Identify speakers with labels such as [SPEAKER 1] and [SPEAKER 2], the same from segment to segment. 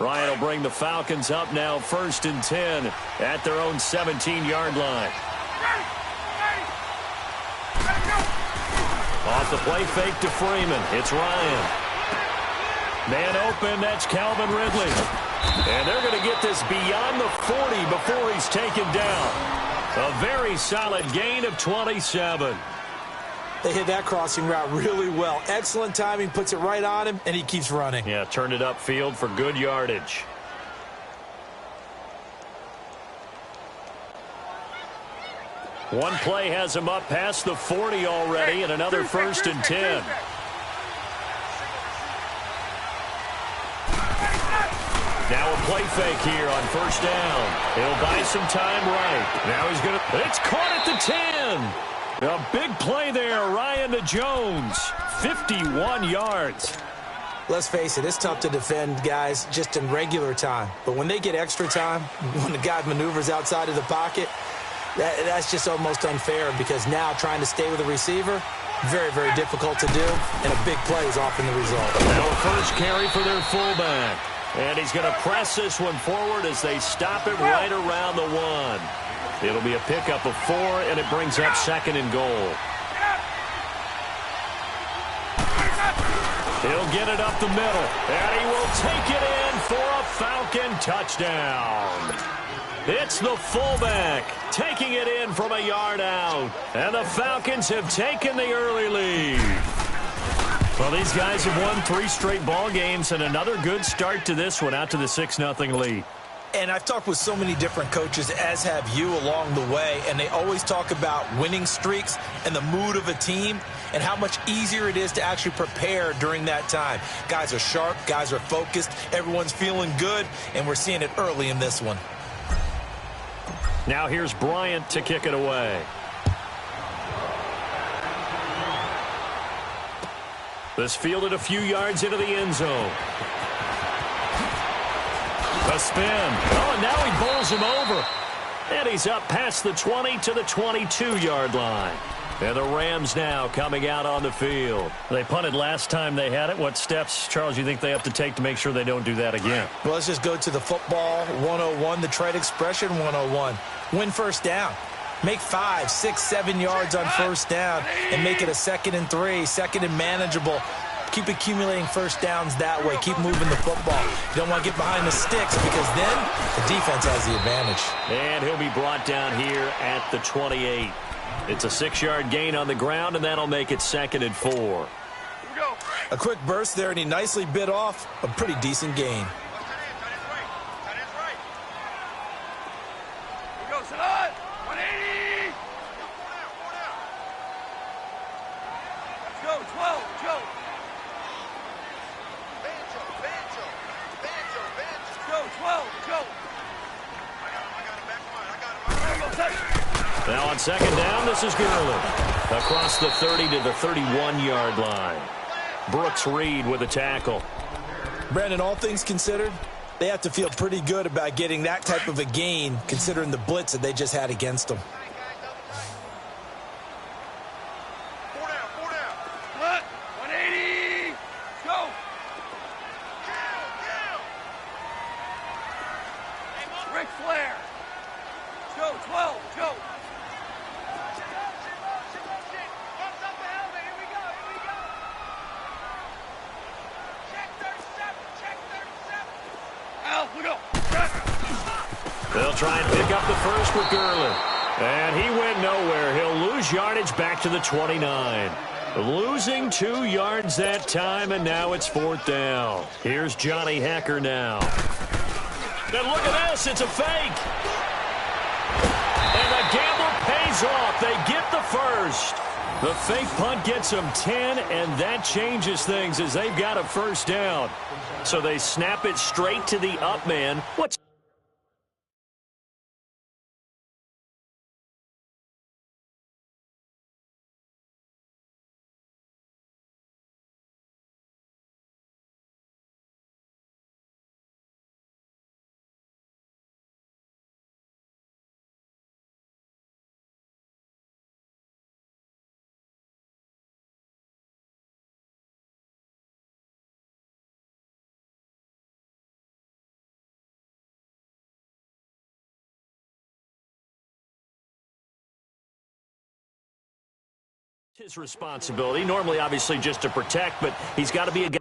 [SPEAKER 1] Ryan will bring the Falcons up now 1st and 10 at their own 17-yard line. Off the play fake to Freeman. It's Ryan. Man open, that's Calvin Ridley. And they're going to get this beyond the 40 before he's taken down. A very solid gain of 27.
[SPEAKER 2] They hit that crossing route really well. Excellent timing, puts it right on him, and he keeps running.
[SPEAKER 1] Yeah, turned it upfield for good yardage. One play has him up past the 40 already, and another 1st and 10. Now a play fake here on 1st down. He'll buy some time right. Now he's going to... It's caught at the 10. A big play there, Ryan to Jones. 51 yards.
[SPEAKER 2] Let's face it, it's tough to defend guys just in regular time. But when they get extra time, when the guy maneuvers outside of the pocket, that's just almost unfair because now trying to stay with the receiver, very, very difficult to do, and a big play is often the result.
[SPEAKER 1] Now a first carry for their fullback. And he's going to press this one forward as they stop it right around the 1. It'll be a pickup of 4, and it brings up 2nd and goal. He'll get it up the middle, and he will take it in for a Falcon touchdown. It's the fullback taking it in from a yard out, and the Falcons have taken the early lead. Well, these guys have won 3 straight ball games, and another good start to this one out to the 6-0 lead.
[SPEAKER 2] And I've talked with so many different coaches, as have you, along the way, and they always talk about winning streaks and the mood of a team and how much easier it is to actually prepare during that time. Guys are sharp, guys are focused, everyone's feeling good, and we're seeing it early in this one.
[SPEAKER 1] Now here's Bryant to kick it away. This fielded a few yards into the end zone. A spin. Oh, and now he bowls him over. And he's up past the 20 to the 22-yard line. And the Rams now coming out on the field. They punted last time they had it. What steps, Charles, you think they have to take to make sure they don't do that again?
[SPEAKER 2] Well, let's just go to the football 101, the trade expression 101. Win 1st down. Make 5, 6, 7 yards on 1st down and make it a 2nd and 3, 2nd and manageable. Keep accumulating 1st downs that way. Keep moving the football. You don't want to get behind the sticks because then the defense has the advantage.
[SPEAKER 1] And he'll be brought down here at the 28. It's a 6-yard gain on the ground, and that'll make it 2nd and 4.
[SPEAKER 2] A quick burst there, and he nicely bit off a pretty decent gain.
[SPEAKER 1] Now on 2nd down, this is Gurley. Across the 30 to the 31-yard line. Brooks Reed with a tackle.
[SPEAKER 2] Brandon, all things considered, they have to feel pretty good about getting that type of a gain considering the blitz that they just had against them.
[SPEAKER 1] They'll try and pick up the first with Gurley. And he went nowhere. He'll lose yardage back to the 29. Losing 2 yards that time, and now it's 4th down. Here's Johnny Hecker now. And look at this. It's a fake. And the gamble pays off. They get the first. The fake punt gets them 10, and that changes things as they've got a 1st down. So they snap it straight to the up man. What's His responsibility, normally obviously just to protect, but he's got to be a guy.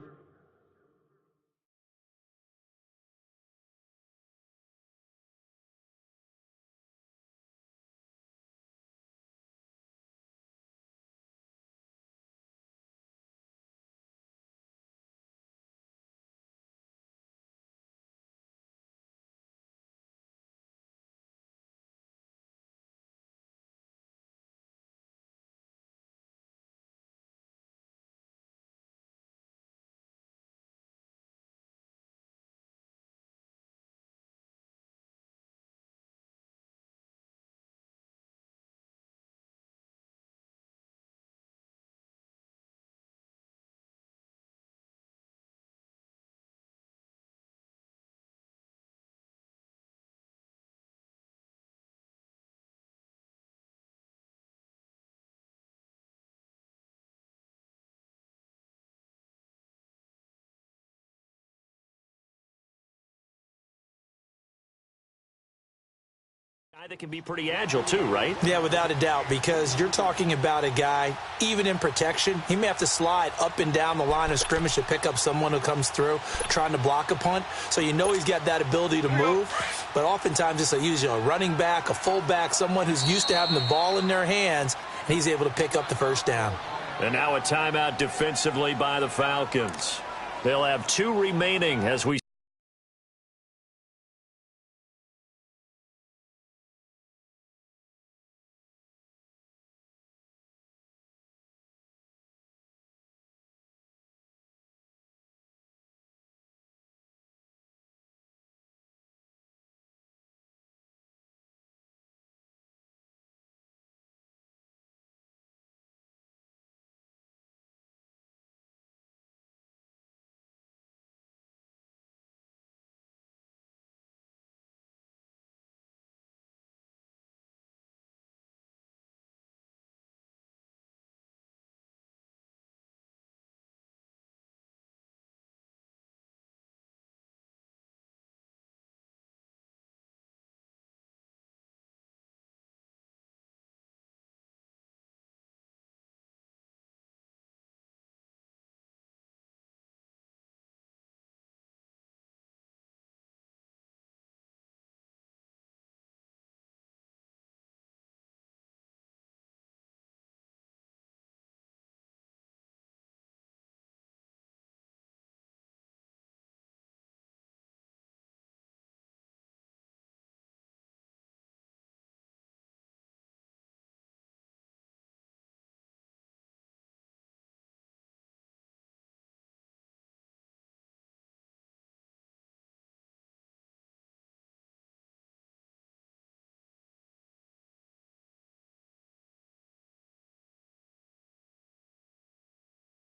[SPEAKER 1] Guy that can be pretty agile too, right?
[SPEAKER 2] Yeah, without a doubt, because you're talking about a guy, even in protection, he may have to slide up and down the line of scrimmage to pick up someone who comes through trying to block a punt. So you know he's got that ability to move, but oftentimes it's usually a running back, a fullback, someone who's used to having the ball in their hands, and he's able to pick up the first down.
[SPEAKER 1] And now a timeout defensively by the Falcons. They'll have 2 remaining as we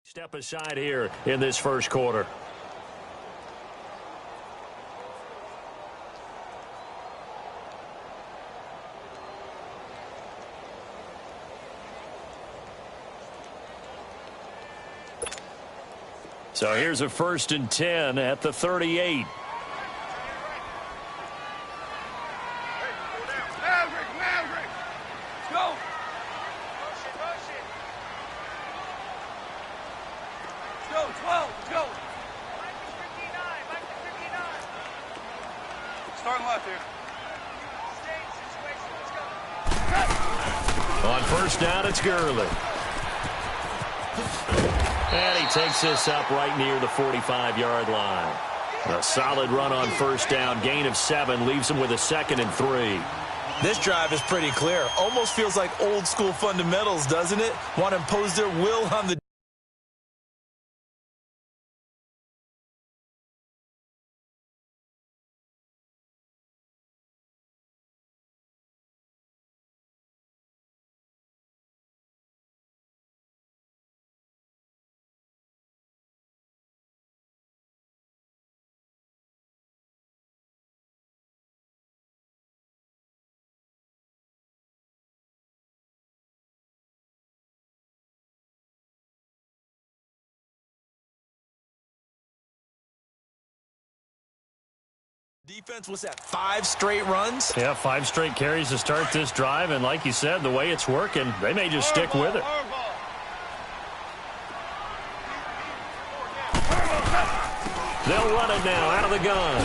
[SPEAKER 1] step aside here in this first quarter. So here's a 1st and 10 at the 38. On first down, it's Gurley. And he takes this up right near the 45-yard line. A solid run on first down. Gain of 7 leaves him with a 2nd and 3.
[SPEAKER 2] This drive is pretty clear. Almost feels like old school fundamentals, doesn't it? Want to impose their will on the defense. Was that 5 straight runs?
[SPEAKER 1] Yeah, 5 straight carries to start this drive, and like you said, the way it's working, they may just stick with it. They'll run it now out of the gun.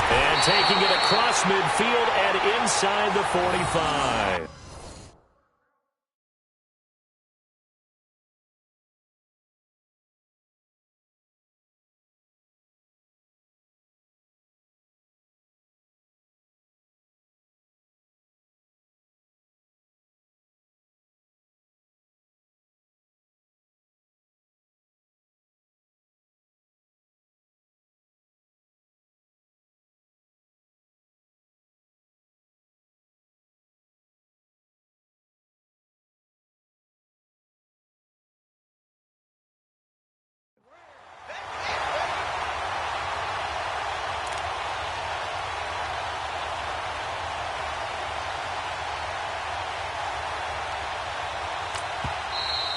[SPEAKER 1] And taking it across midfield and inside the 45.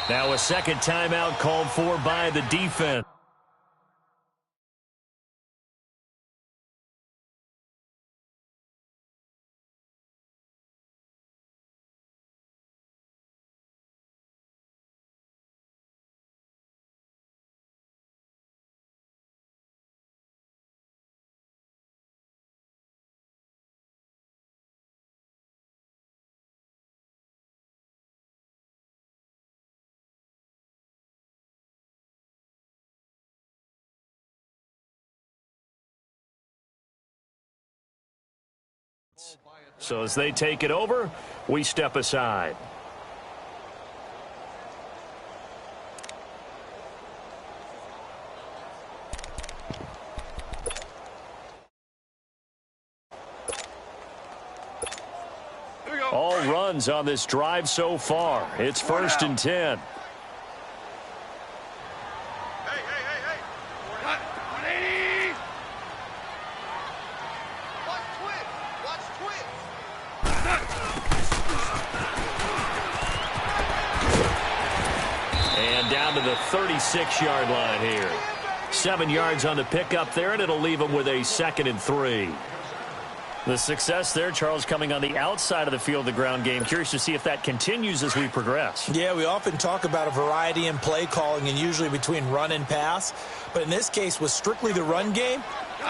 [SPEAKER 1] Now a second timeout called for by the defense. So as they take it over, we step aside. All runs on this drive so far. It's 1st and 10. Down to the 36-yard line here. 7 yards on the pickup there, and it'll leave them with a 2nd and 3.
[SPEAKER 3] The success there, Charles, coming on the outside of the field, the ground game. Curious to see if that continues as we progress.
[SPEAKER 2] Yeah, we often talk about a variety in play calling and usually between run and pass. But in this case, with strictly the run game,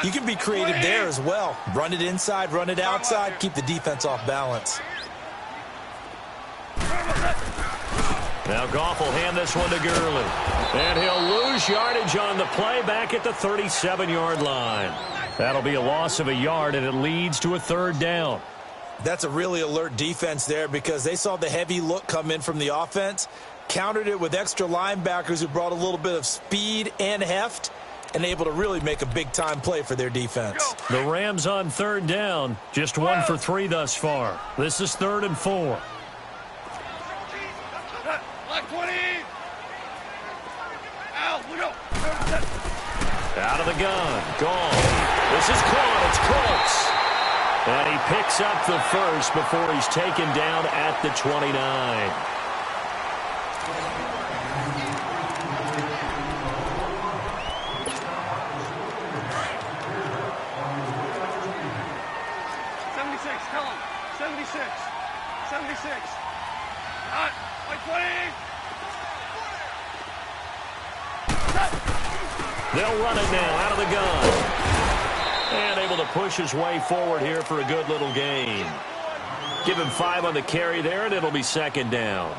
[SPEAKER 2] you can be creative there as well. Run it inside, run it outside, keep the defense off balance.
[SPEAKER 1] Now Goff will hand this one to Gurley. And he'll lose yardage on the play back at the 37-yard line. That'll be a loss of a yard, and it leads to a 3rd down.
[SPEAKER 2] That's a really alert defense there because they saw the heavy look come in from the offense, countered it with extra linebackers who brought a little bit of speed and heft, and able to really make a big-time play for their defense.
[SPEAKER 1] The Rams on 3rd down, just 1 for 3 thus far. This is 3rd and 4. Out of the gun. Gone. This is caught. It's close. And he picks up the first before he's taken down at the 29. They'll run it now out of the gun. And able to push his way forward here for a good little gain. Give him 5 on the carry there, and it'll be 2nd down.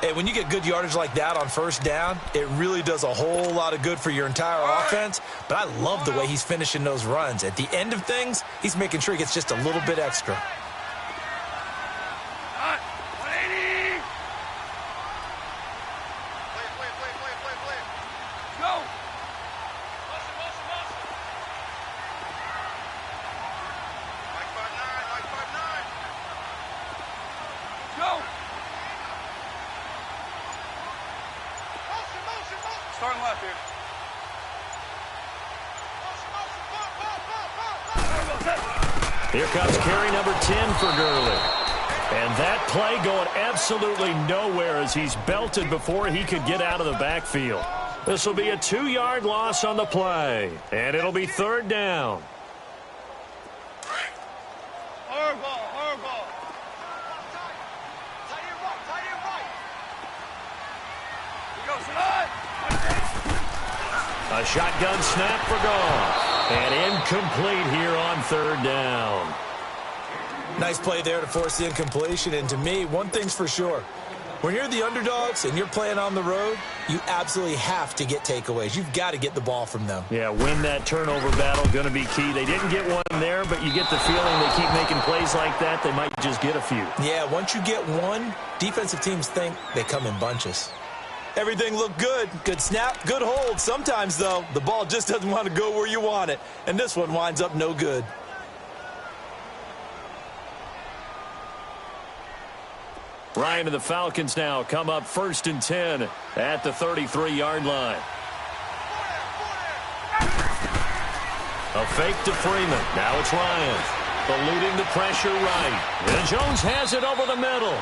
[SPEAKER 2] Hey, when you get good yardage like that on 1st down, it really does a whole lot of good for your entire offense. But I love the way he's finishing those runs. At the end of things, he's making sure he gets just a little bit extra.
[SPEAKER 4] Starting left here.
[SPEAKER 1] Here comes carry number 10 for Gurley. And that play going absolutely nowhere as he's belted before he could get out of the backfield. This will be a 2-yard loss on the play. And it'll be 3rd down.
[SPEAKER 4] Hard ball, hard ball.
[SPEAKER 1] A shotgun snap for Goff. And incomplete here on third down.
[SPEAKER 2] Nice play there to force the incompletion. And to me, one thing's for sure. When you're the underdogs and you're playing on the road, you absolutely have to get takeaways. You've got to get the ball from them.
[SPEAKER 3] Yeah, win that turnover battle, going to be key. They didn't get one there, but you get the feeling they keep making plays like that, they might just get a few.
[SPEAKER 2] Yeah, once you get one, defensive teams think they come in bunches. Everything looked good. Good snap, good hold. Sometimes, though, the ball just doesn't want to go where you want it. And this one winds up no good.
[SPEAKER 1] Ryan and the Falcons now come up 1st and 10 at the 33-yard line. A fake to Freeman. Now it's Ryan. Eluding the pressure right. And Jones has it over the middle.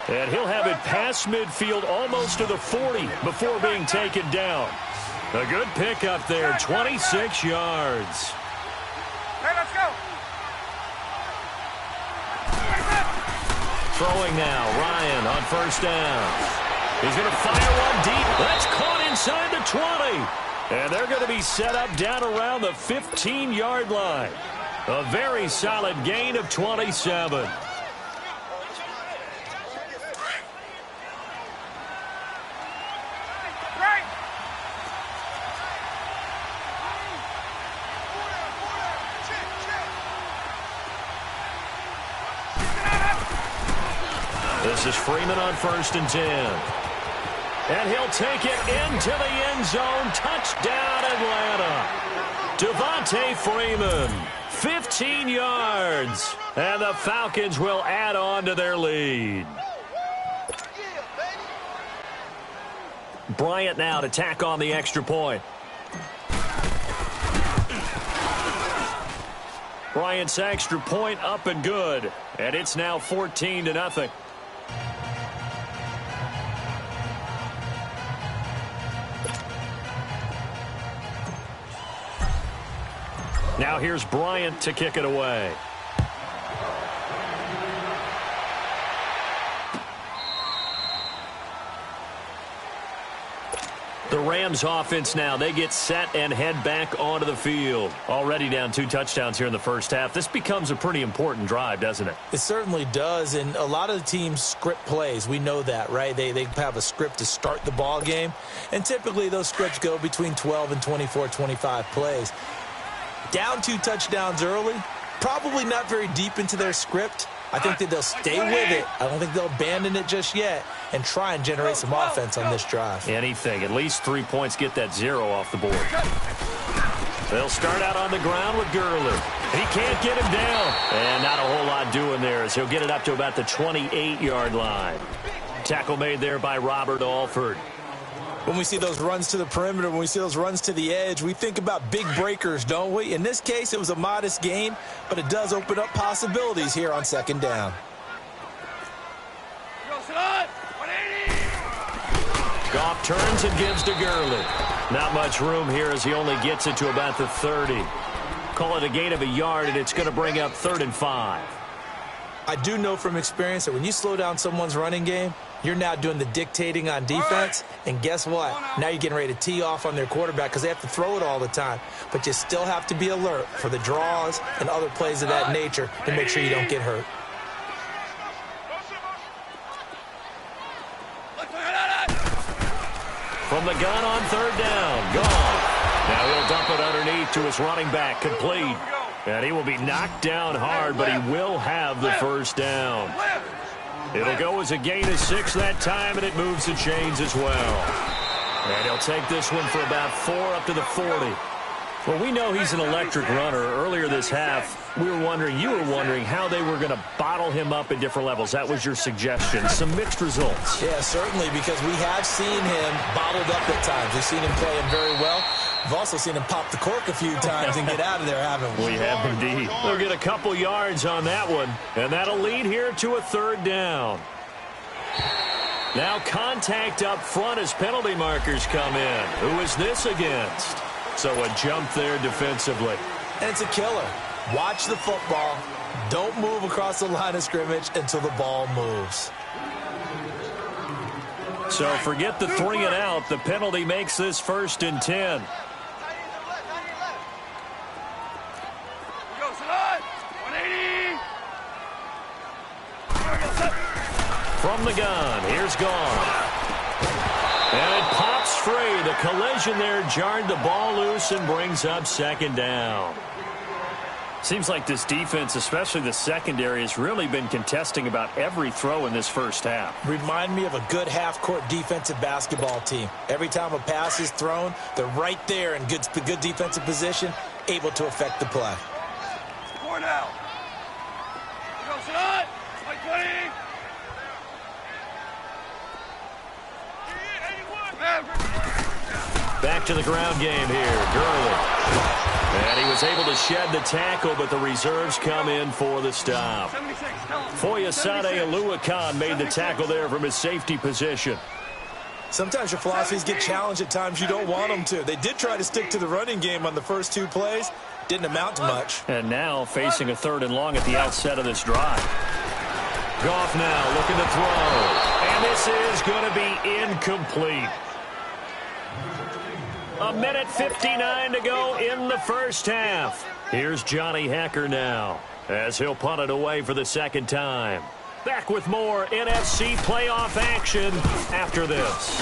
[SPEAKER 1] And he'll have it past midfield almost to the 40 before being taken down. A good pickup there, 26 yards.
[SPEAKER 4] Hey, let's go.
[SPEAKER 1] Throwing now, Ryan on 1st down. He's going to fire one deep. That's caught inside the 20. And they're going to be set up down around the 15-yard line. A very solid gain of 27. This is Freeman on 1st and 10. And he'll take it into the end zone. Touchdown, Atlanta. Devontae Freeman, 15 yards. And the Falcons will add on to their lead. Bryant now to tack on the extra point. Bryant's extra point up and good. And it's now 14-0. Now here's Bryant to kick it away. The Rams offense now, they get set and head back onto the field. Already down 2 touchdowns here in the first half. This becomes a pretty important drive, doesn't it?
[SPEAKER 2] It certainly does, and a lot of the teams script plays. We know that, right? They have a script to start the ball game, and typically those scripts go between 12 and 24, 25 plays. Down 2 touchdowns early, probably not very deep into their script. I think that they'll stay with it. I don't think they'll abandon it just yet and try and generate some offense on this drive.
[SPEAKER 1] Anything. At least 3 points, get that 0 off the board. They'll start out on the ground with Gurley. He can't get him down. And not a whole lot doing there as he'll get it up to about the 28-yard line. Tackle made there by Robert Alford.
[SPEAKER 2] When we see those runs to the perimeter, when we see those runs to the edge, we think about big breakers, don't we? In this case, it was a modest gain, but it does open up possibilities here on 2nd down.
[SPEAKER 1] Goff turns and gives to Gurley. Not much room here as he only gets it to about the 30. Call it a gain of a yard, and it's going to bring up 3rd and 5.
[SPEAKER 2] I do know from experience that when you slow down someone's running game, you're now doing the dictating on defense, and guess what? Now you're getting ready to tee off on their quarterback because they have to throw it all the time. But you still have to be alert for the draws and other plays of that nature to make sure you don't get hurt.
[SPEAKER 1] From the gun on 3rd down, Goff. Now he'll dump it underneath to his running back, complete. And he will be knocked down hard, but he will have the 1st down. It'll go as a gain of 6 that time, and it moves the chains as well. And he'll take this one for about 4 up to the 40. Well, we know he's an electric runner. Earlier this half, you were wondering how they were going to bottle him up at different levels. That was your suggestion. Some mixed results.
[SPEAKER 2] Yeah, certainly, because we have seen him bottled up at times. We've seen him playing very well. We've also seen him pop the cork a few times and get out of there, haven't we?
[SPEAKER 1] We have indeed. They'll get a couple yards on that one, and that'll lead here to a 3rd down. Now contact up front as penalty markers come in. Who is this against? So a jump there defensively.
[SPEAKER 2] And it's a killer. Watch the football. Don't move across the line of scrimmage until the ball moves.
[SPEAKER 1] So forget the 3 and out. The penalty makes this 1st and 10. from the gun. Here's gone. And it pops free. The collision there jarred the ball loose and brings up second down.
[SPEAKER 3] Seems like this defense, especially the secondary, has really been contesting about every throw in this first half.
[SPEAKER 2] Remind me of a good half-court defensive basketball team. Every time a pass is thrown, they're right there in good defensive position, able to affect the play.
[SPEAKER 4] Score now. Here goes it. Like 20.
[SPEAKER 1] Back to the ground game here. Gurley. And he was able to shed the tackle, but the reserves come in for the stop. Foyesade Oluwakan made the tackle there from his safety position.
[SPEAKER 2] Sometimes your philosophies get challenged at times you don't want them to. They did try to stick to the running game on the first 2 plays. Didn't amount to much.
[SPEAKER 3] And now facing a 3rd and long at the outset of this drive.
[SPEAKER 1] Goff now looking to throw. And this is going to be incomplete. 1:59 to go in the first half. Here's Johnny Hekker now as he'll punt it away for the second time. Back with more NFC playoff action after this.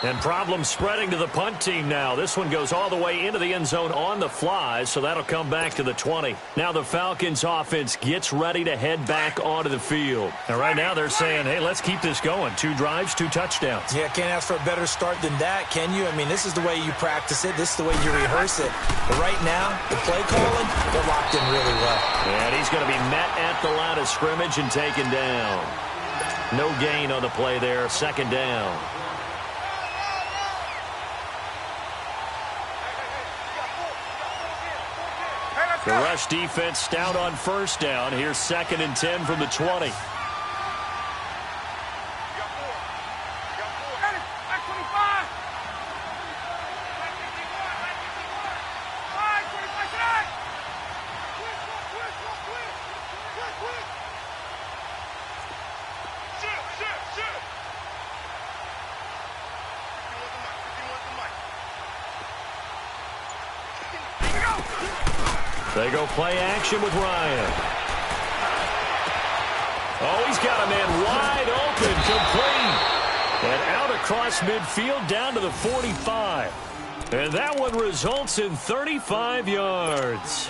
[SPEAKER 1] And problems spreading to the punt team now. This one goes all the way into the end zone on the fly, so that'll come back to the 20. Now the Falcons offense gets ready to head back onto the field.
[SPEAKER 3] And right now they're saying, hey, let's keep this going. 2 drives, 2 touchdowns.
[SPEAKER 2] Yeah, can't ask for a better start than that, can you? I mean, this is the way you practice it. This is the way you rehearse it. But right now, the play calling, they're locked in really well.
[SPEAKER 1] And he's going to be met at the line of scrimmage and taken down. No gain on the play there, second down. The rush defense stout on first down. Here's 2nd and 10 from the 20. They go play action with Ryan. Oh, he's got a man wide open, complete. And out across midfield down to the 45. And that one results in 35 yards.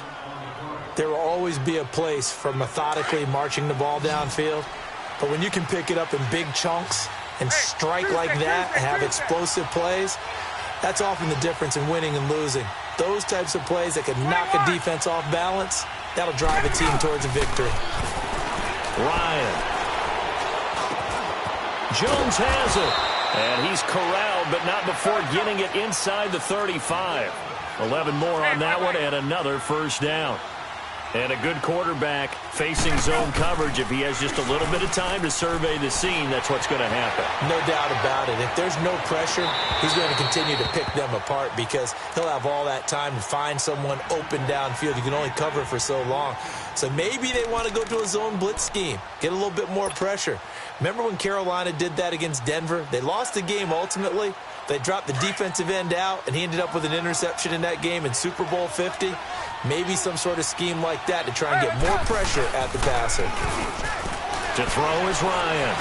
[SPEAKER 2] There will always be a place for methodically marching the ball downfield. But when you can pick it up in big chunks and strike like that and have explosive plays, that's often the difference in winning and losing. Those types of plays that can knock a defense off balance, that'll drive a team towards a victory.
[SPEAKER 1] Ryan. Jones has it. And he's corralled, but not before getting it inside the 35. 11 more on that one and another first down. And a good quarterback facing zone coverage. If he has just a little bit of time to survey the scene, that's what's going to happen.
[SPEAKER 2] No doubt about it. If there's no pressure, he's going to continue to pick them apart because he'll have all that time to find someone open downfield. You can only cover for so long. So maybe they want to go to a zone blitz scheme, get a little bit more pressure. Remember when Carolina did that against Denver? They lost the game ultimately. They dropped the defensive end out, and he ended up with an interception in that game in Super Bowl 50. Maybe some sort of scheme like that to try and get more pressure at the passer.
[SPEAKER 1] To throw is Ryan.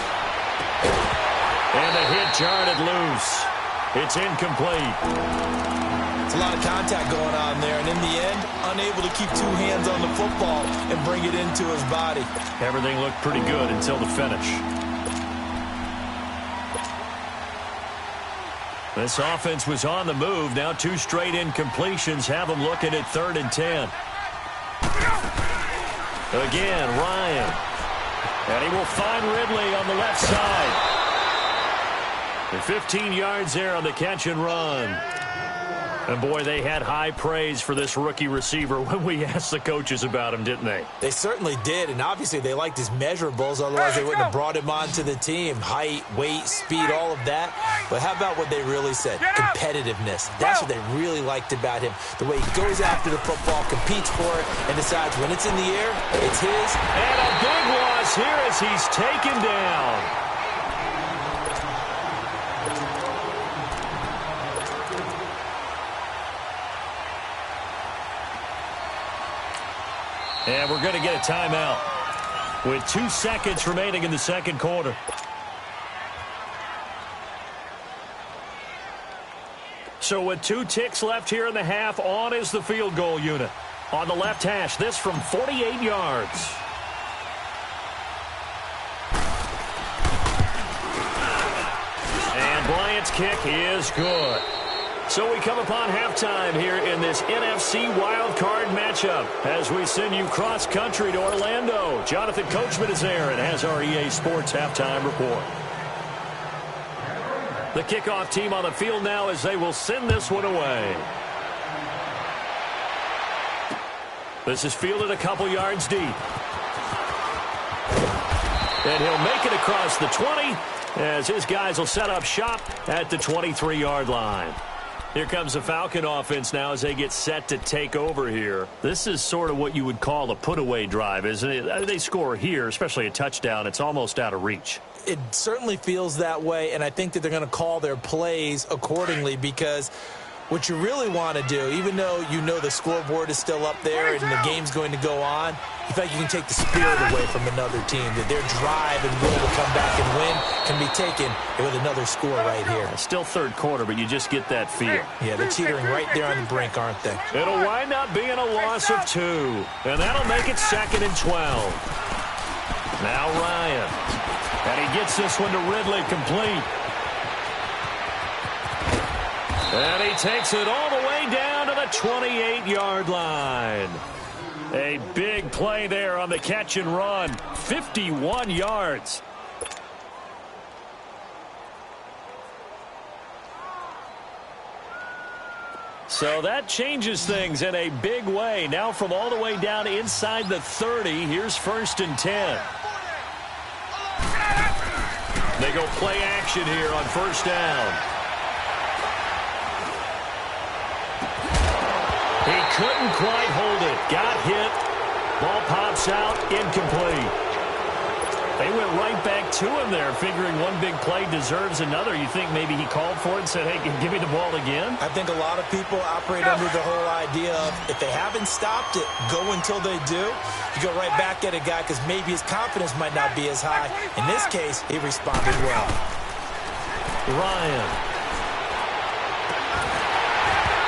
[SPEAKER 1] And the hit jarred it loose. It's incomplete.
[SPEAKER 2] It's a lot of contact going on there, and in the end, unable to keep 2 hands on the football and bring it into his body.
[SPEAKER 3] Everything looked pretty good until the finish.
[SPEAKER 1] This offense was on the move. Now 2 straight incompletions have them looking at 3rd and 10. Again, Ryan. And he will find Ridley on the left side. And 15 yards there on the catch and run. And, boy, they had high praise for this rookie receiver when we asked the coaches about him, didn't they?
[SPEAKER 2] They certainly did, and obviously they liked his measurables. Otherwise, they wouldn't have brought him onto the team. Height, weight, speed, all of that. But how about what they really said? Competitiveness. That's what they really liked about him. The way he goes after the football, competes for it, and decides when it's in the air, it's his.
[SPEAKER 1] And a big loss here as he's taken down. And we're going to get a timeout with 2 seconds remaining in the second quarter. So with 2 ticks left here in the half, on is the field goal unit. On the left hash, this from 48 yards. And Bryant's kick is good. So we come upon halftime here in this NFC wildcard matchup as we send you cross-country to Orlando. Jonathan Coachman is there and has our EA Sports halftime report. The kickoff team on the field now as they will send this one away. This is fielded a couple yards deep. And he'll make it across the 20 as his guys will set up shop at the 23-yard line. Here comes the Falcon offense now as they get set to take over here. This is sort of what you would call a put-away drive, isn't it? They score here, especially a touchdown. It's almost out of reach.
[SPEAKER 2] It certainly feels that way, and I think that they're going to call their plays accordingly because what you really want to do, even though you know the scoreboard is still up there and the game's going to go on, you feel like you can take the spirit away from another team, that their drive and will to come back and win can be taken with another score right here.
[SPEAKER 1] It's still third quarter, but you just get that feel.
[SPEAKER 2] Yeah, they're teetering right there on the brink, aren't they?
[SPEAKER 1] It'll wind up being a loss of 2, and that'll make it 2nd and 12. Now Ryan, and he gets this one to Ridley complete. And he takes it all the way down to the 28-yard line. A big play there on the catch and run. 51 yards. So that changes things in a big way. Now from all the way down inside the 30, here's 1st and 10. They go play action here on 1st down. He couldn't quite hold it. Got hit. Ball pops out. Incomplete. They went right back to him there, figuring one big play deserves another. You think maybe he called for it and said, hey, give me the ball again?
[SPEAKER 2] I think a lot of people operate under the whole idea of if they haven't stopped it, go until they do. You go right back at a guy because maybe his confidence might not be as high. In this case, he responded well.
[SPEAKER 1] Ryan.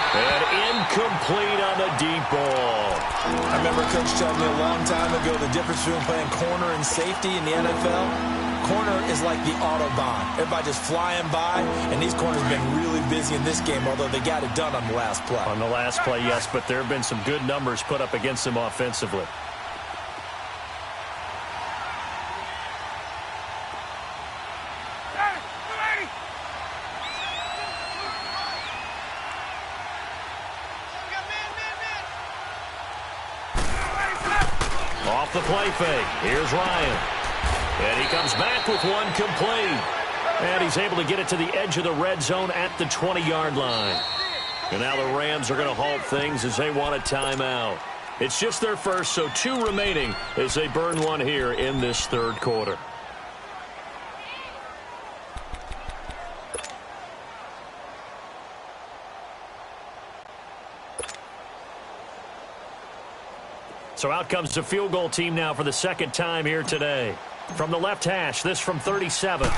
[SPEAKER 1] And incomplete on the deep ball.
[SPEAKER 2] I remember Coach telling me a long time ago the difference between playing corner and safety in the NFL. Corner is like the Autobahn. Everybody just flying by, and these corners have been really busy in this game, although they got it done on the last play.
[SPEAKER 1] On the last play, yes, but there have been some good numbers put up against them offensively. Off the play fake. Here's Ryan. And he comes back with one complete. And he's able to get it to the edge of the red zone at the 20-yard line. And now the Rams are going to halt things as they want a timeout. It's just their first, so 2 remaining as they burn one here in this third quarter. So out comes the field goal team now for the second time here today. From the left hash, this from 37.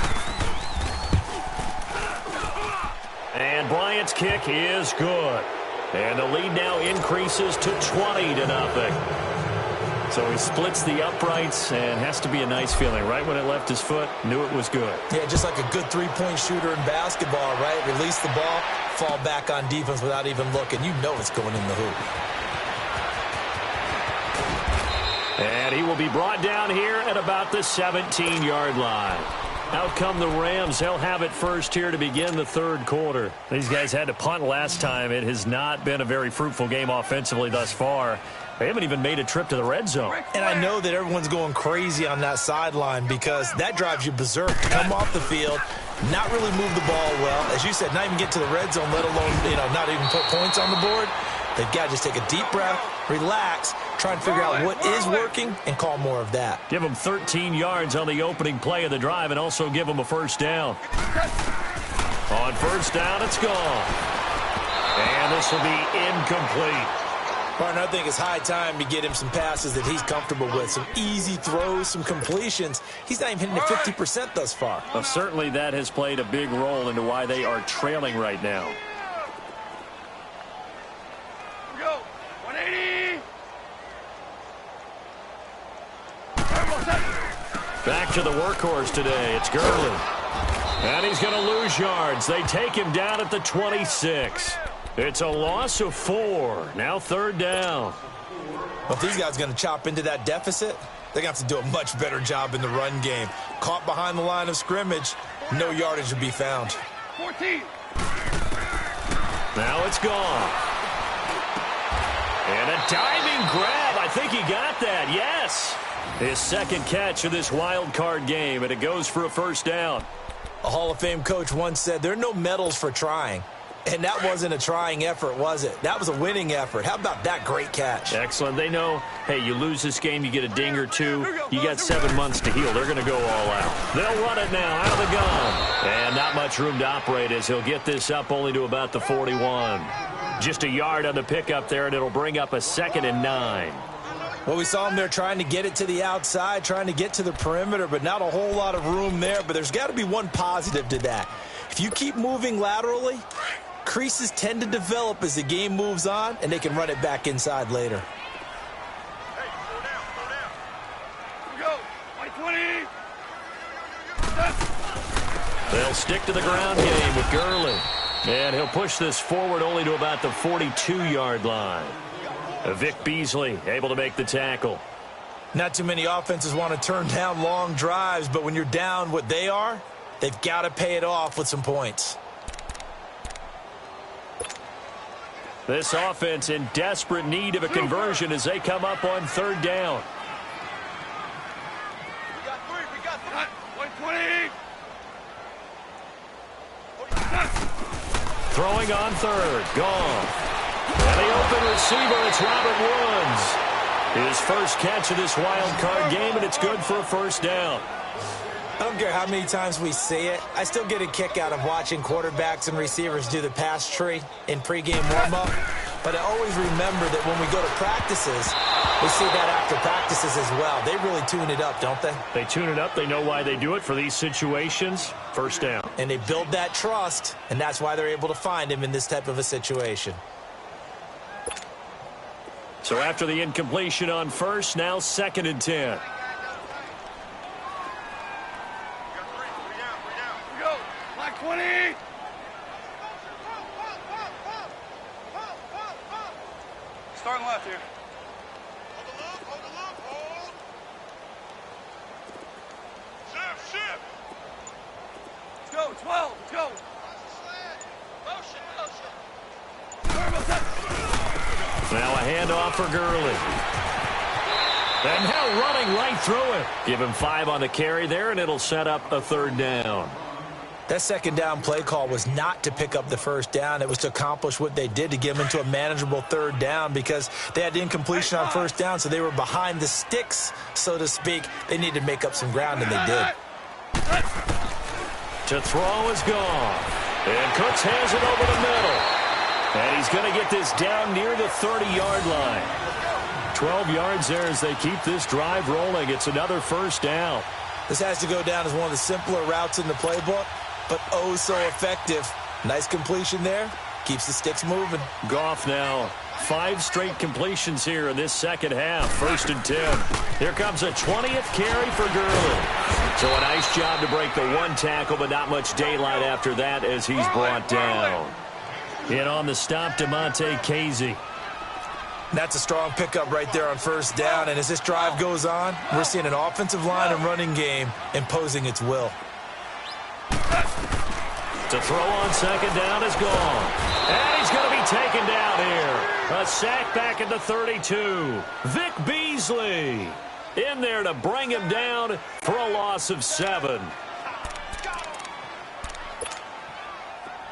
[SPEAKER 1] And Bryant's kick is good. And the lead now increases to 20-0. So he splits the uprights and has to be a nice feeling. Right when it left his foot, knew it was good.
[SPEAKER 2] Yeah, just like a good three-point shooter in basketball, right? Release the ball, fall back on defense without even looking. You know it's going in the hoop.
[SPEAKER 1] And he will be brought down here at about the 17-yard line. Out come the Rams. They'll have it first here to begin the third quarter. These guys had to punt last time. It has not been a very fruitful game offensively thus far. They haven't even made a trip to the red zone.
[SPEAKER 2] And I know that everyone's going crazy on that sideline because that drives you berserk. Come off the field, not really move the ball well. As you said, not even get to the red zone, let alone, not even put points on the board. They've got to just take a deep breath, relax, try and figure out what is working, and call more of that.
[SPEAKER 1] Give them 13 yards on the opening play of the drive and also give them a first down. On first down, it's gone. And this will be incomplete.
[SPEAKER 2] Partner, I think it's high time to get him some passes that he's comfortable with. Some easy throws, some completions. He's not even hitting the 50% thus far.
[SPEAKER 3] Well, certainly that has played a big role into why they are trailing right now.
[SPEAKER 4] Here we go. 180.
[SPEAKER 1] Back to the workhorse today. It's Gurley. And he's going to lose yards. They take him down at the 26. It's a loss of 4. Now 3rd down.
[SPEAKER 2] Well, if these guys are going to chop into that deficit, they're going to have to do a much better job in the run game. Caught behind the line of scrimmage, no yardage to be found.
[SPEAKER 4] 14.
[SPEAKER 1] Now it's gone. And a diving grab. I think he got that. Yes. His second catch of this wild card game, and it goes for a 1st down.
[SPEAKER 2] A Hall of Fame coach once said there are no medals for trying. And that wasn't a trying effort, was it? That was a winning effort. How about that great catch?
[SPEAKER 1] Excellent. They know, hey, you lose this game, you get a ding or 2. You got 7 months to heal. They're going to go all out. They'll run it now out of the gun. And not much room to operate as he'll get this up only to about the 41. Just a yard on the pickup there, and it'll bring up a 2nd and 9.
[SPEAKER 2] Well, we saw him there trying to get it to the outside, trying to get to the perimeter, but not a whole lot of room there. But there's got to be one positive to that. If you keep moving laterally, creases tend to develop as the game moves on, and they can run it back inside later.
[SPEAKER 4] Hey, slow down, slow down. Here we go. 20.
[SPEAKER 1] They'll stick to the ground game with Gurley. And he'll push this forward only to about the 42-yard line. Vic Beasley able to make the tackle.
[SPEAKER 2] Not too many offenses want to turn down long drives, but when you're down what they are, they've got to pay it off with some points.
[SPEAKER 1] This offense in desperate need of a conversion as they come up on 3rd down.
[SPEAKER 4] We got 3. We got 3. 120.
[SPEAKER 1] Throwing on 3rd. Gone. And the open receiver, it's Robert Woods. His first catch of this wild card game, and it's good for a 1st down.
[SPEAKER 2] I don't care how many times we say it. I still get a kick out of watching quarterbacks and receivers do the pass tree in pregame warm-up. But I always remember that when we go to practices, we see that after practices as well. They really tune it up, don't they?
[SPEAKER 1] They tune it up. They know why they do it for these situations. 1st down.
[SPEAKER 2] And they build that trust, and that's why they're able to find him in this type of a situation.
[SPEAKER 1] So after the incompletion on 1st, now 2nd and 10.
[SPEAKER 4] Go. Black 20. Starting left here. Hold the loop, hold the loop, hold. Shift. Let's go, 12, let's go. Motion.
[SPEAKER 1] Now a handoff for Gurley. And now running right through it. Give him 5 on the carry there, and it'll set up a 3rd down.
[SPEAKER 2] That 2nd down play call was not to pick up the 1st down. It was to accomplish what they did, to get them into a manageable 3rd down, because they had incompletion on 1st down, so they were behind the sticks, so to speak. They needed to make up some ground, and they did.
[SPEAKER 1] To throw is gone. And Cooks has it over the middle. And he's going to get this down near the 30-yard line. 12 yards there as they keep this drive rolling. It's another 1st down.
[SPEAKER 2] This has to go down as one of the simpler routes in the playbook, but oh so effective. Nice completion there. Keeps the sticks moving.
[SPEAKER 1] Goff now 5 straight completions here in this 2nd half. 1st and 10. Here comes a 20th carry for Gurley. So a nice job to break the 1 tackle, but not much daylight after that as he's brought down. In on the stop, DeMonte Casey.
[SPEAKER 2] That's a strong pickup right there on 1st down, and as this drive goes on, we're seeing an offensive line and running game imposing its will.
[SPEAKER 1] To throw on 2nd down is gone. And he's going to be taken down here. A sack back at the 32. Vic Beasley in there to bring him down for a loss of 7.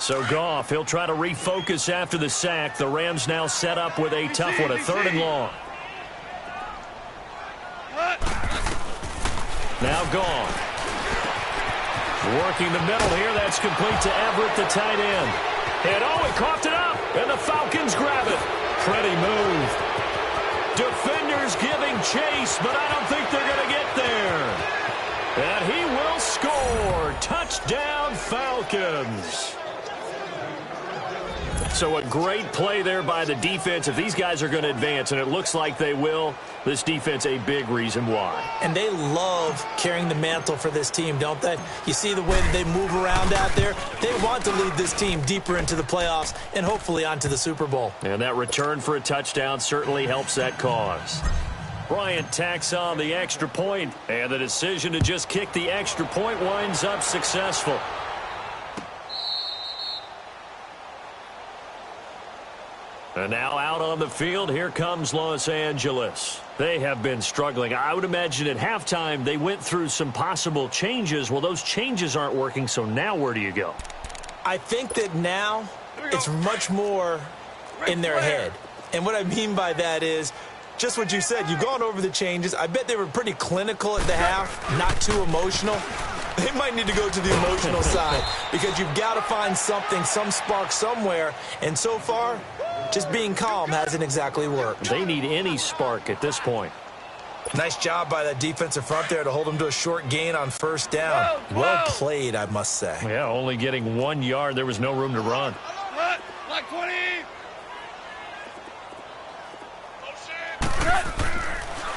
[SPEAKER 1] So Goff, he'll try to refocus after the sack. The Rams now set up with a tough one, a 3rd and long. Now gone. Working the middle here. That's complete to Everett, the tight end. And oh, he coughed it up. And the Falcons grab it. Pretty move. Defenders giving chase, but I don't think they're going to get there. And he will score. Touchdown, Falcons. So a great play there by the defense. If these guys are going to advance, and it looks like they will, this defense a big reason why.
[SPEAKER 2] And they love carrying the mantle for this team, don't they? You see the way that they move around out there? They want to lead this team deeper into the playoffs and hopefully onto the Super Bowl.
[SPEAKER 1] And that return for a touchdown certainly helps that cause. Bryant tacks on the extra point, and the decision to just kick the extra point winds up successful. And now out on the field, here comes Los Angeles. They have been struggling. I would imagine at halftime they went through some possible changes. Well, those changes aren't working, so now where do you go?
[SPEAKER 2] I think that now it's much more in their head. And what I mean by that is just what you said. You've gone over the changes. I bet they were pretty clinical at the half, not too emotional. They might need to go to the emotional side because you've got to find something, some spark somewhere. And so far, just being calm hasn't exactly worked.
[SPEAKER 1] They need any spark at this point.
[SPEAKER 2] Nice job by that defensive front there to hold them to a short gain on first down. Well played, I must say.
[SPEAKER 1] Yeah, only getting 1 yard. There was no room to run.
[SPEAKER 4] Black 20.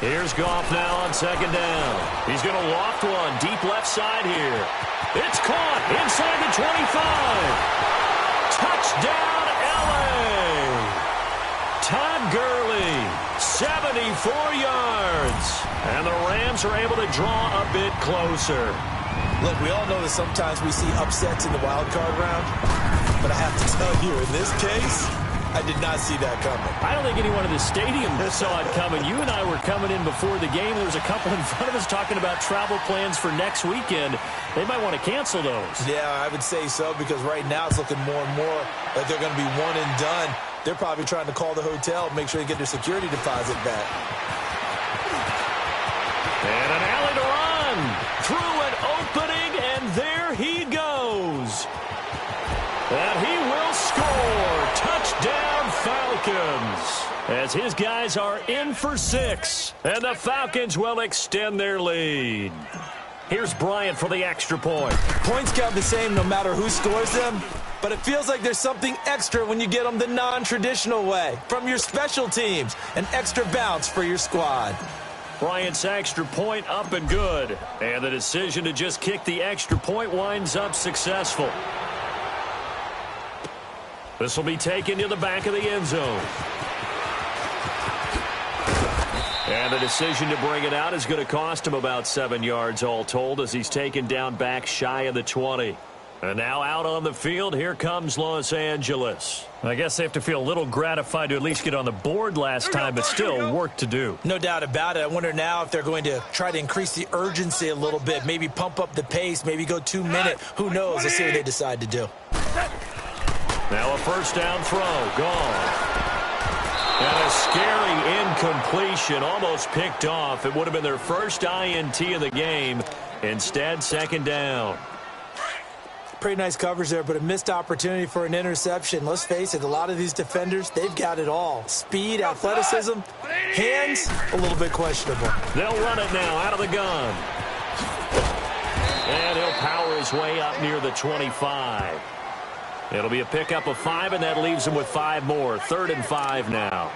[SPEAKER 1] Here's Goff now on second down. He's going to loft one deep left side here. It's caught inside the 25. Touchdown, L.A. Todd Gurley, 74 yards. And the Rams are able to draw a bit closer.
[SPEAKER 2] Look, we all know that sometimes we see upsets in the wild card round. But I have to tell you, in this case, I did not see that coming.
[SPEAKER 1] I don't think anyone in the stadium saw it coming. You and I were coming in before the game. There was a couple in front of us talking about travel plans for next weekend. They might want to cancel those.
[SPEAKER 2] Yeah, I would say so because right now it's looking more and more like they're going to be one and done. They're probably trying to call the hotel, make sure they get their security deposit back.
[SPEAKER 1] And an alley to run. Through an opening, and there he goes. And he will score. Touchdown, Falcons. As his guys are in for 6. And the Falcons will extend their lead. Here's Bryant for the extra point.
[SPEAKER 2] Points count the same no matter who scores them. But it feels like there's something extra when you get them the non-traditional way. From your special teams. An extra bounce for your squad.
[SPEAKER 1] Bryant's extra point up and good. And the decision to just kick the extra point winds up successful. This will be taken to the back of the end zone. And the decision to bring it out is going to cost him about 7 yards all told as he's taken down back shy of the 20. And now out on the field, here comes Los Angeles. I guess they have to feel a little gratified to at least get on the board last time, but still work to do.
[SPEAKER 2] No doubt about it. I wonder now if they're going to try to increase the urgency a little bit, maybe pump up the pace, maybe go 2 minute. Who knows? Let's see what they decide to do.
[SPEAKER 1] Now a first down throw, gone. And a scary incompletion, almost picked off. It would have been their first INT of the game. Instead, second down.
[SPEAKER 2] Pretty nice coverage there, but a missed opportunity for an interception. Let's face it, a lot of these defenders, they've got it all. Speed, athleticism, hands, a little bit questionable.
[SPEAKER 1] They'll run it now out of the gun. And he'll power his way up near the 25. It'll be a pickup of 5, and that leaves him with 5 more. 3rd and 5 now.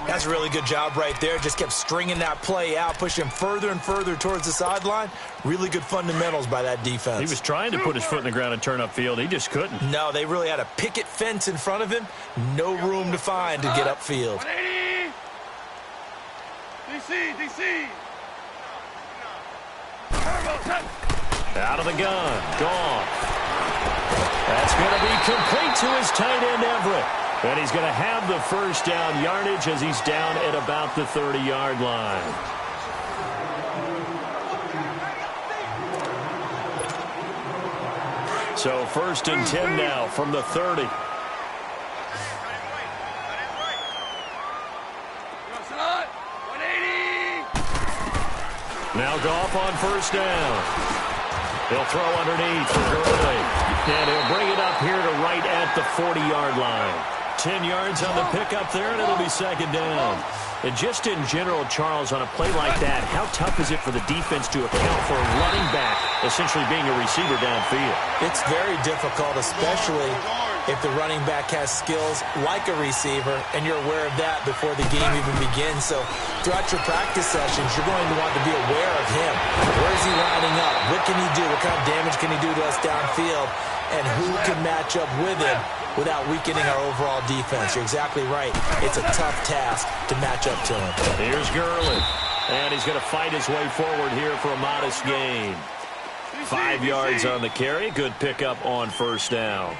[SPEAKER 2] That's a really good job right there. Just kept stringing that play out, pushing him further and further towards the sideline. Really good fundamentals by that defense.
[SPEAKER 1] He was trying to put his foot in the ground and turn upfield. He just couldn't.
[SPEAKER 2] No, they really had a picket fence in front of him. No room to find to get upfield.
[SPEAKER 4] 180. DC.
[SPEAKER 1] Out of the gun. Gone. That's going to be complete to his tight end, Everett. And he's going to have the first down yardage as he's down at about the 30-yard line. So 1st and 10 now from the 30. Now Goff on first down. He'll throw underneath for Gurley. And he'll bring it up here to right at the 40-yard line. 10 yards on the pickup there, and it'll be second down. And just in general, Charles, on a play like that, how tough is it for the defense to account for a running back essentially being a receiver downfield?
[SPEAKER 2] It's very difficult, especially if the running back has skills like a receiver, and you're aware of that before the game even begins. So throughout your practice sessions, you're going to want to be aware of him. Where is he lining up? What can he do? What kind of damage can he do to us downfield? And who can match up with him without weakening our overall defense? You're exactly right. It's a tough task to match up to him.
[SPEAKER 1] Here's Gurley. And he's going to fight his way forward here for a modest gain. 5 yards on the carry. Good pickup on first down.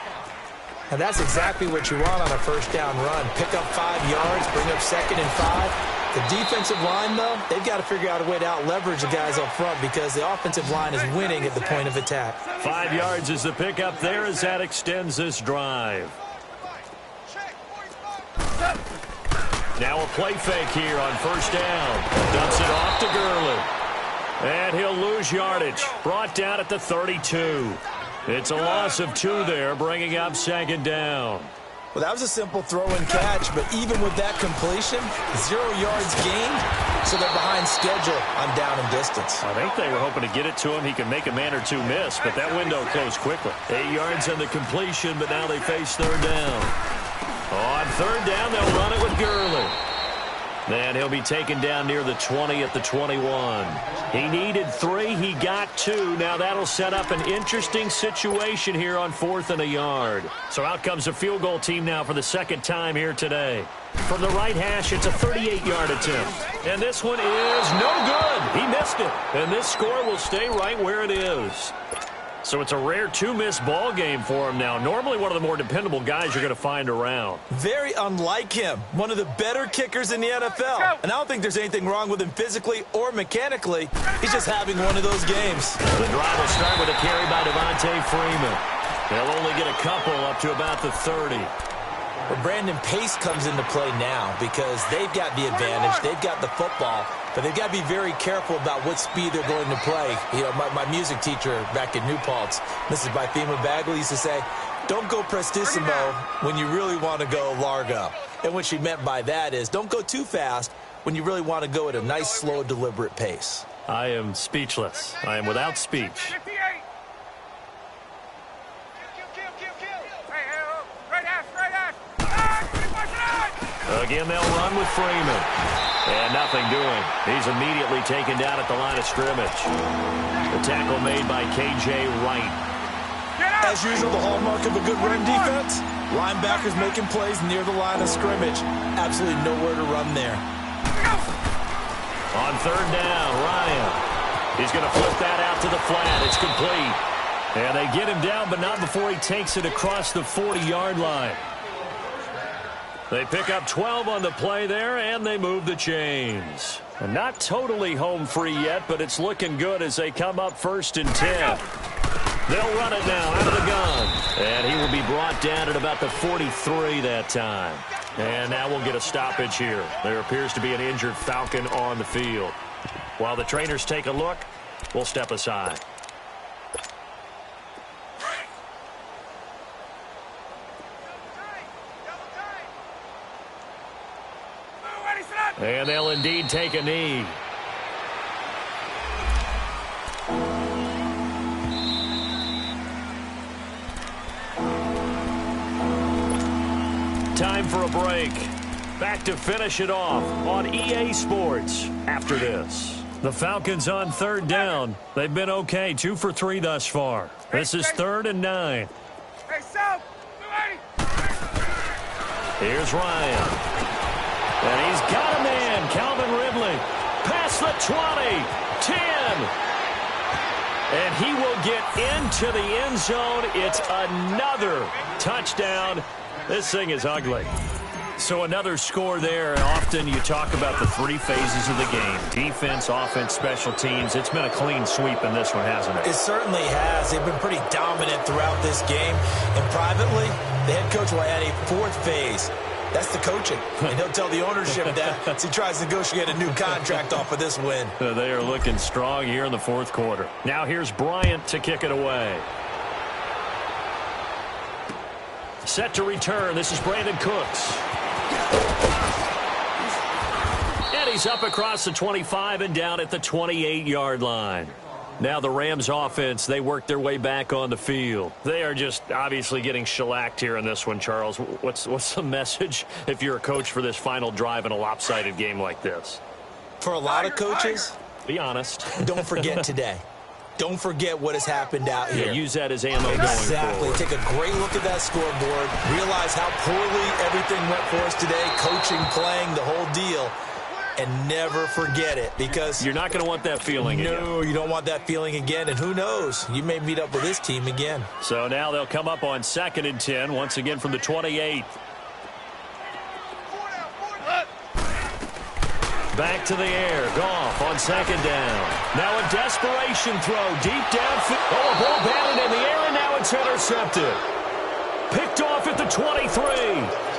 [SPEAKER 2] And that's exactly what you want on a first down run. Pick up 5 yards, bring up 2nd and 5. The defensive line, though, they've got to figure out a way to out-leverage the guys up front because the offensive line is winning at the point of attack.
[SPEAKER 1] 5 yards is the pickup there as that extends this drive. Now a play fake here on first down. Dumps it off to Gurley. And he'll lose yardage. Brought down at the 32. It's a loss of 2 there, bringing up 2nd down.
[SPEAKER 2] Well, that was a simple throw and catch, but even with that completion, 0 yards gained, so they're behind schedule on down and distance.
[SPEAKER 1] I think they were hoping to get it to him. He can make a man or two miss, but that window closed quickly. 8 yards on the completion, but now they face 3rd down. On 3rd down, they'll run it with Gurley. And he'll be taken down near the 20 at the 21. He needed 3. He got 2. Now that'll set up an interesting situation here on 4th and a yard. So out comes the field goal team now for the 2nd time here today. From the right hash, it's a 38-yard attempt. And this one is no good. He missed it. And this score will stay right where it is. So it's a rare 2-miss ball game for him now. Normally one of the more dependable guys you're going to find around.
[SPEAKER 2] Very unlike him. One of the better kickers in the NFL. And I don't think there's anything wrong with him physically or mechanically. He's just having one of those games.
[SPEAKER 1] The drive will start with a carry by Devontae Freeman. They'll only get a couple up to about the 30.
[SPEAKER 2] Well, Brandon Pace comes into play now because they've got the advantage. They've got the football. But they've got to be very careful about what speed they're going to play. You know, my music teacher back in New Paltz, Mrs. Bythema Bagley, used to say, don't go prestissimo when you really want to go largo. And what she meant by that is don't go too fast when you really want to go at a nice, slow, deliberate pace.
[SPEAKER 1] I am speechless. I am without speech. Again, they'll run with Freeman. And nothing doing. He's immediately taken down at the line of scrimmage. The tackle made by K.J. Wright.
[SPEAKER 2] As usual, the hallmark of a good run defense, linebackers making plays near the line of scrimmage. Absolutely nowhere to run there.
[SPEAKER 1] On 3rd down, Ryan. He's going to flip that out to the flat. It's complete. And they get him down, but not before he takes it across the 40-yard line. They pick up 12 on the play there, and they move the chains. And not totally home free yet, but it's looking good as they come up 1st and 10. They'll run it now out of the gun. And he will be brought down at about the 43 that time. And now we'll get a stoppage here. There appears to be an injured Falcon on the field. While the trainers take a look, we'll step aside. And they'll indeed take a knee. Time for a break. Back to finish it off on EA Sports after this. The Falcons on 3rd down. They've been okay, 2 for 3 thus far. This is 3rd and 9. Here's Ryan. And he's got a man, Calvin Ridley. Past the 20, 10. And he will get into the end zone. It's another touchdown. This thing is ugly. So another score there. Often you talk about the 3 phases of the game. Defense, offense, special teams. It's been a clean sweep in this one, hasn't it?
[SPEAKER 2] It certainly has. They've been pretty dominant throughout this game. And privately, the head coach will add a 4th phase. That's the coaching. And he'll tell the ownership that as he tries to negotiate a new contract off of this win.
[SPEAKER 1] They are looking strong here in the 4th quarter. Now here's Bryant to kick it away. Set to return. This is Brandon Cooks. He's up across the 25 and down at the 28-yard line. Now the Rams offense, they work their way back on the field. They are just obviously getting shellacked here in this one, Charles. What's the message if you're a coach for this final drive in a lopsided game like this?
[SPEAKER 2] For a lot of coaches,
[SPEAKER 1] be honest.
[SPEAKER 2] Don't forget today. Don't forget what has happened out here.
[SPEAKER 1] Yeah, use that as ammo
[SPEAKER 2] exactly.
[SPEAKER 1] going forward.
[SPEAKER 2] Take a great look at that scoreboard. Realize how poorly everything went for us today. Coaching, playing, the whole deal. And never forget it, because
[SPEAKER 1] you're not going to want that feeling again.
[SPEAKER 2] No, you don't want that feeling again. And who knows? You may meet up with this team again.
[SPEAKER 1] So now they'll come up on 2nd and 10, once again from the 28. Back to the air. Goff on 2nd down. Now a desperation throw deep downfield. Oh, a ball batted in the air, and now it's intercepted. Picked off at the 23.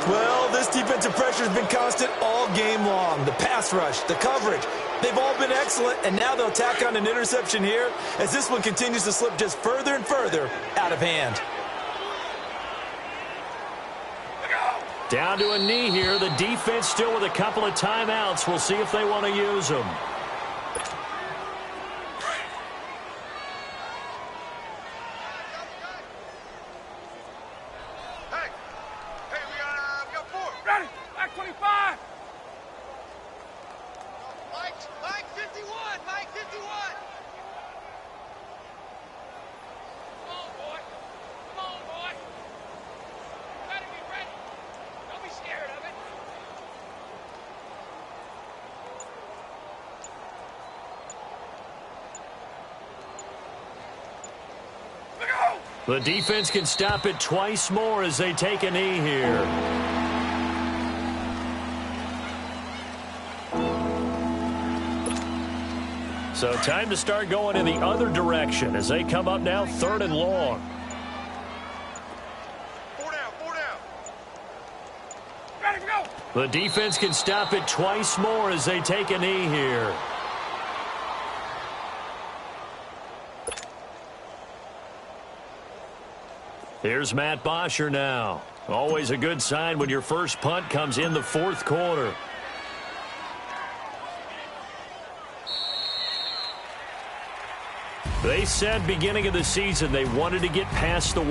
[SPEAKER 2] Well, this defensive pressure has been constant all game long. The pass rush, the coverage, they've all been excellent, and now they'll tack on an interception here as this one continues to slip just further and further out of hand.
[SPEAKER 1] Down to a knee here. The defense still with a couple of timeouts. We'll see if they want to use them. The defense can stop it twice more as they take a knee here. So time to start going in the other direction as they come up now 3rd and long.
[SPEAKER 4] 4 down, 4 down. Ready, go.
[SPEAKER 1] The defense can stop it twice more as they take a knee here. Here's Matt Bosher now. Always a good sign when your first punt comes in the 4th quarter. They said beginning of the season they wanted to get past the